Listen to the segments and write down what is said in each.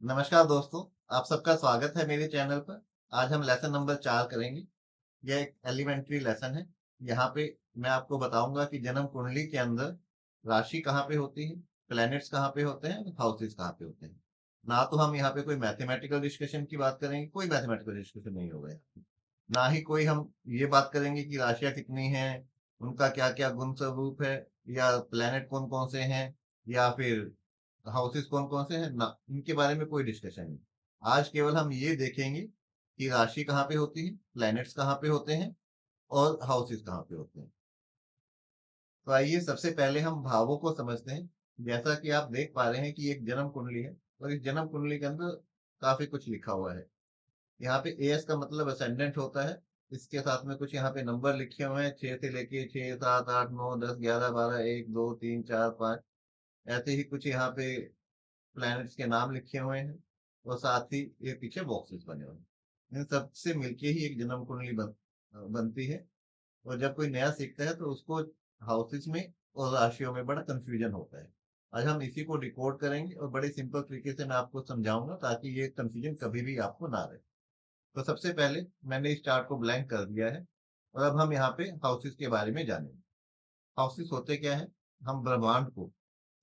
नमस्कार दोस्तों, आप सबका स्वागत है मेरे चैनल पर। आज हम लेसन नंबर 4 करेंगे। यह एक एलिमेंट्री लेसन है। यहाँ पे मैं आपको बताऊंगा कि जन्म कुंडली के अंदर राशि कहाँ पे होती है, प्लैनेट्स कहाँ पे होते हैं, हाउसेस कहाँ पे होते हैं। ना तो हम यहाँ पे कोई मैथमेटिकल डिस्कशन की बात करेंगे, कोई मैथमेटिकल डिस्कशन नहीं होगा यहाँ पे। ना ही कोई हम ये बात करेंगे कि राशियाँ कितनी हैं, उनका क्या-क्या गुण स्वरूप है, या प्लैनेट कौन-कौन से हैं, या फिर हाउसेस कौन-कौन से हैं ना, इनके बारे में कोई डिस्कशन नहीं। आज केवल हम ये देखेंगे कि राशि कहाँ पे होती है, प्लैनेट्स कहाँ पे होते हैं और हाउसेस कहाँ पे होते हैं। तो आइए सबसे पहले हम भावों को समझते हैं। जैसा कि आप देख पा रहे हैं कि एक जन्म कुंडली है और इस जन्म कुंडली के अंदर काफ़ी कुछ लिखा हुआ है। यहाँ पे एएस का मतलब असेंडेंट होता है। इसके साथ में कुछ यहाँ पे नंबर लिखे हुए हैं 6 से लेके 6, 7, 8, 9, 10, 11, 12, 1, 2, 3, 4, 5 ऐसे ही कुछ यहाँ पे प्लैनेट्स के नाम लिखे हुए हैं और साथ ही ये पीछे बॉक्सेस बने हुए हैं। इन सब से मिलके ही एक जन्म कुंडली बनती है। और जब कोई नया सीखता है तो उसको हाउसेस में और राशियों में बड़ा कंफ्यूजन होता है। आज हम इसी को डिकोड करेंगे और बड़े सिंपल तरीके से मैं आपको समझाऊंगा ताकि ये कंफ्यूजन कभी भी आपको ना रहे। तो सबसे पहले मैंने इस चार्ट को ब्लैंक कर दिया है और अब हम यहाँ पे हाउसेस के बारे में जानेंगे। हाउसेस होते क्या है? हम ब्रह्मांड को,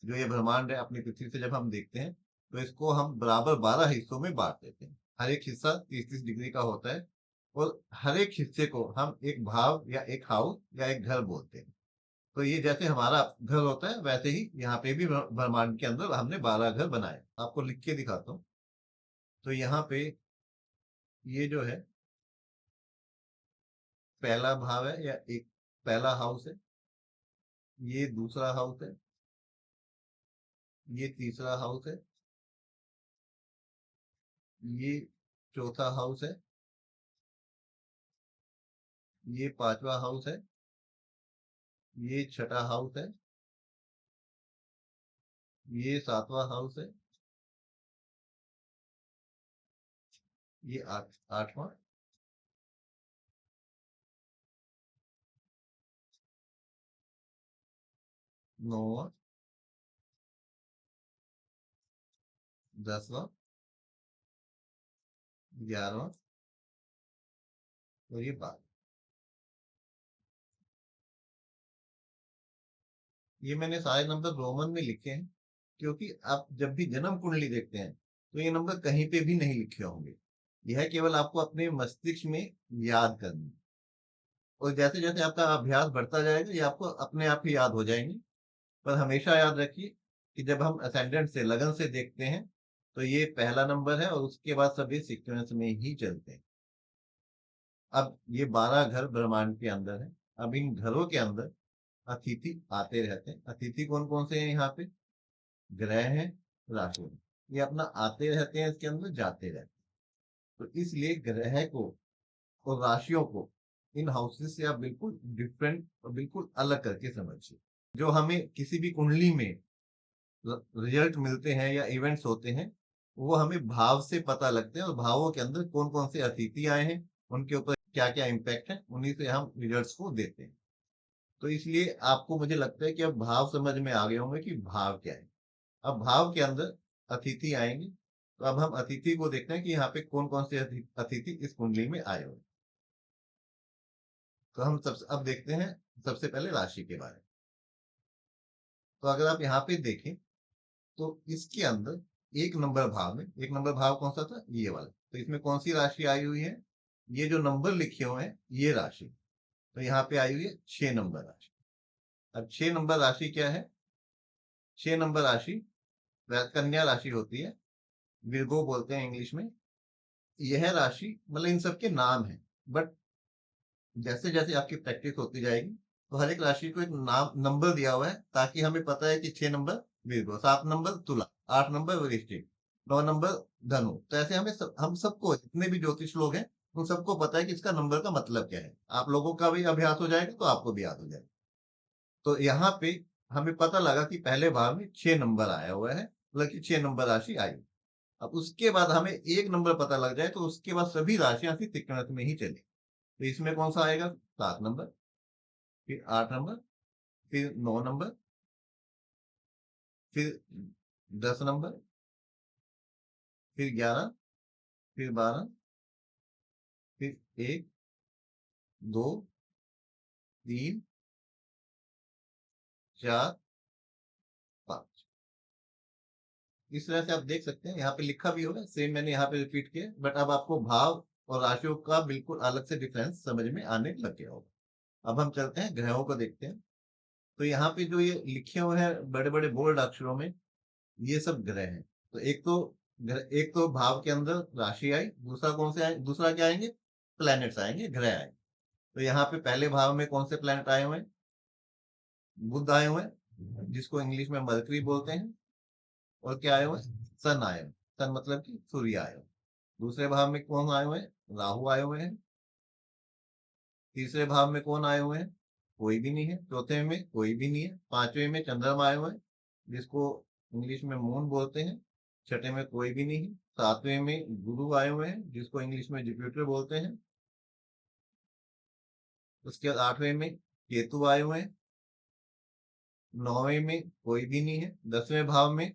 जो ये ब्रह्मांड है अपनी पृथ्वी से जब हम देखते हैं तो इसको हम बराबर 12 हिस्सों में बांट देते हैं। हर एक हिस्सा 30-30 डिग्री का होता है और हर एक हिस्से को हम एक भाव या एक हाउस या एक घर बोलते हैं। तो ये जैसे हमारा घर होता है वैसे ही यहाँ पे भी ब्रह्मांड के अंदर हमने 12 घर बनाए। आपको लिख के दिखाता हूँ। तो यहाँ पे ये जो है पहला भाव है या एक पहला हाउस है, ये दूसरा हाउस है, ये तीसरा हाउस है, ये चौथा हाउस है, ये पांचवा हाउस है, ये छठा हाउस है, ये सातवां हाउस है, ये आठवां, नौवां, 10वां, 11वां और ये 12। ये मैंने सारे नंबर रोमन में लिखे हैं क्योंकि आप जब भी जन्म कुंडली देखते हैं तो ये नंबर कहीं पे भी नहीं लिखे होंगे। यह केवल आपको अपने मस्तिष्क में याद करनी है। और जैसे जैसे आपका अभ्यास बढ़ता जाएगा ये आपको अपने आप ही याद हो जाएंगे। पर हमेशा याद रखिए कि जब हम असेंडेंट से लगन से देखते हैं तो ये पहला नंबर है और उसके बाद सभी सीक्वेंस में ही चलते हैं। अब ये 12 घर ब्रह्मांड के अंदर है। अब इन घरों के अंदर अतिथि आते रहते हैं। अतिथि कौन कौन से हैं यहाँ पे? ग्रह हैं, राशि हैं। ये अपना आते रहते हैं, इसके अंदर जाते रहते हैं। तो इसलिए ग्रह को और राशियों को इन हाउसेस से आप बिल्कुल डिफरेंट और बिल्कुल अलग करके समझिए। जो हमें किसी भी कुंडली में रिजल्ट मिलते हैं या इवेंट्स होते हैं वो हमें भाव से पता लगते हैं और भावों के अंदर कौन कौन से अतिथि आए हैं, उनके ऊपर क्या क्या इम्पैक्ट है, उन्हीं से हम रिजल्ट्स को देते हैं। तो इसलिए आपको मुझे लगता है कि अब भाव समझ में आ गए होंगे कि भाव क्या है। अब भाव के अंदर अतिथि आएंगे तो अब हम अतिथि को देखते हैं कि यहाँ पे कौन कौन से अतिथि इस कुंडली में आए हुए। तो हम सब अब देखते हैं सबसे पहले राशि के बारे में। तो अगर आप यहाँ पे देखें तो इसके अंदर एक नंबर भाव में, एक नंबर भाव कौन सा था? ये वाला। तो इसमें कौन सी राशि आई हुई है? ये जो नंबर लिखे हुए हैं ये राशि। तो यहाँ पे आई हुई है 6 नंबर राशि। अब 6 नंबर राशि क्या है? 6 नंबर राशि कन्या राशि होती है, विर्गो बोलते हैं इंग्लिश में। यह राशि मतलब इन सबके नाम है, बट जैसे जैसे आपकी प्रैक्टिस होती जाएगी तो हर एक राशि को एक नाम नंबर दिया हुआ है ताकि हमें पता है कि 6 नंबर virgo, 7 नंबर तुला, 8 नंबर वृश्चिक, 9 नंबर धनु। तो ऐसे हम सबको जितने भी ज्योतिष लोग हैं उन सबको पता है कि इसका नंबर का मतलब क्या है। आप लोगों का भी अभ्यास हो जाएगा तो आपको भी याद हो जाएगा। तो यहाँ पे हमें पता लगा कि पहले भाव में 6 नंबर आया हुआ है, मतलब कि 6 नंबर राशि आई। अब उसके बाद हमें एक नंबर पता लग जाए तो उसके बाद सभी राशियां फिर तिक्रमत में ही चले। तो इसमें कौन सा आएगा? 7 नंबर, फिर 8 नंबर, फिर 9 नंबर, फिर 10 नंबर, फिर 11, फिर 12, फिर 1, 2, 3, 4, 5। इस तरह से आप देख सकते हैं, यहाँ पे लिखा भी होगा, सेम मैंने यहाँ पे रिपीट किया, बट अब आपको भाव और राशियों का बिल्कुल अलग से डिफरेंस समझ में आने लग गया होगा। अब हम चलते हैं ग्रहों को देखते हैं। तो यहाँ पे जो ये लिखे हुए हैं बड़े बड़े बोल्ड अक्षरों में, ये सब ग्रह हैं। तो एक तो भाव के अंदर राशि आई, दूसरा कौन से आए, दूसरा क्या आएंगे, प्लैनेट्स आएंगे, ग्रह आएंगे। तो यहाँ पे पहले भाव में कौन से प्लैनेट आए हुए हैं, बुध आए हुए हैं, जिसको इंग्लिश में मरकरी बोलते हैं। और क्या आए हुए हैं, सन आए हुए हैं। सन मतलब कि सूर्य आए हुए हैं। दूसरे भाव में कौन आए हुए हैं, राहु आए हुए हैं। तीसरे भाव में कौन आए हुए हैं, कोई भी नहीं है। चौथे में कोई भी नहीं है। पांचवें में चंद्रमा आए हुए हैं, जिसको इंग्लिश में मून बोलते हैं। छठे में कोई भी नहीं है। सातवें में गुरु आए हुए हैं, जिसको इंग्लिश में जुपिटर बोलते हैं। उसके बाद आठवें में केतु आए हुए हैं। नौवें में कोई भी नहीं है। 10वें भाव में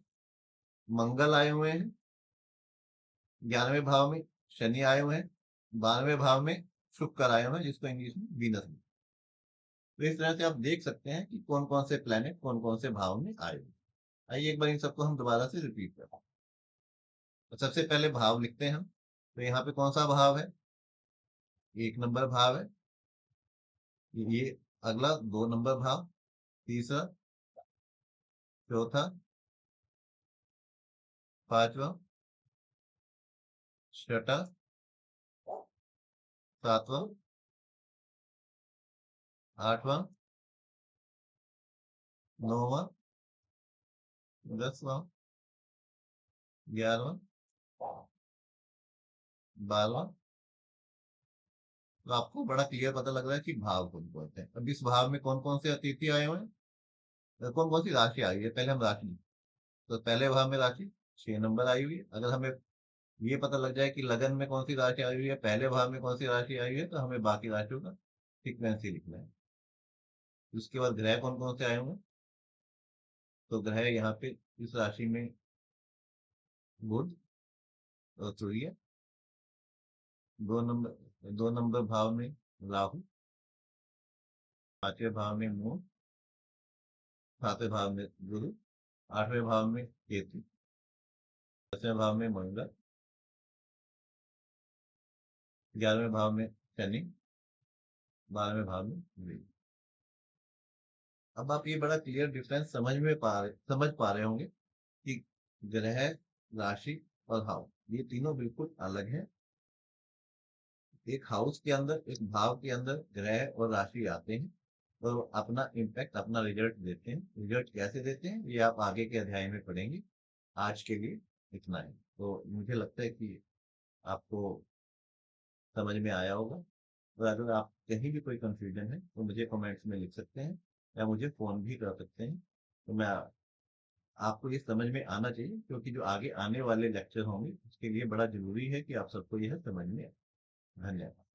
मंगल आए हुए हैं। 11वें भाव में शनि आए हुए हैं। 12वें भाव में शुक्र आए हुए हैं, जिसको इंग्लिश में वीनस। तो इस तरह से आप देख सकते हैं कि कौन कौन से प्लैनेट कौन कौन से भाव में आए हुए हैं। आइए एक बार इन सबको हम दोबारा से रिपीट करते हैं। तो सबसे पहले भाव लिखते हैं हम। तो यहाँ पे कौन सा भाव है, 1 नंबर भाव है। ये अगला 2 नंबर भाव, तीसरा, चौथा, पांचवा, छठा, सातवां, आठवां, नौवां, 10वां, 11वां, 12वां। तो आपको बड़ा क्लियर पता लग रहा है कि भाव कौन कौन से हैं। अब इस भाव में कौन कौन से अतिथि आए हुए हैं, कौन कौन सी राशि आई है, पहले हम राशि। तो पहले भाव में राशि 6 नंबर आई हुई है। अगर हमें ये पता लग जाए कि लगन में कौन सी राशि आई हुई है, पहले भाव में कौन सी राशि आई हुई है, तो हमें बाकी राशियों का सीक्वेंस ही लिखना है। उसके बाद ग्रह कौन कौन से आए हुए हैं। तो ग्रह यहाँ पे इस राशि में बुध और सूर्य। 2 नंबर भाव में राहु। 5वें भाव में मून। 7वें भाव में गुरु। 8वें भाव में केतु। 10वें भाव में मंगल। 11वें भाव में शनि। 12वें भाव में बुध। अब आप ये बड़ा क्लियर डिफरेंस समझ पा रहे होंगे कि ग्रह, राशि और हाउस, ये तीनों बिल्कुल अलग हैं। एक हाउस के अंदर, एक भाव के अंदर ग्रह और राशि आते हैं और अपना इम्पैक्ट, अपना रिजल्ट देते हैं। रिजल्ट कैसे देते हैं, ये आप आगे के अध्याय में पढ़ेंगे। आज के लिए इतना है। तो मुझे लगता है कि आपको समझ में आया होगा। और अगर आप कहीं भी कोई कंफ्यूजन है तो मुझे कमेंट्स में लिख सकते हैं या मुझे फ़ोन भी कर सकते हैं। तो मैं, आपको ये समझ में आना चाहिए, क्योंकि जो आगे आने वाले लेक्चर होंगे उसके लिए बड़ा ज़रूरी है कि आप सबको यह समझ में आए। धन्यवाद।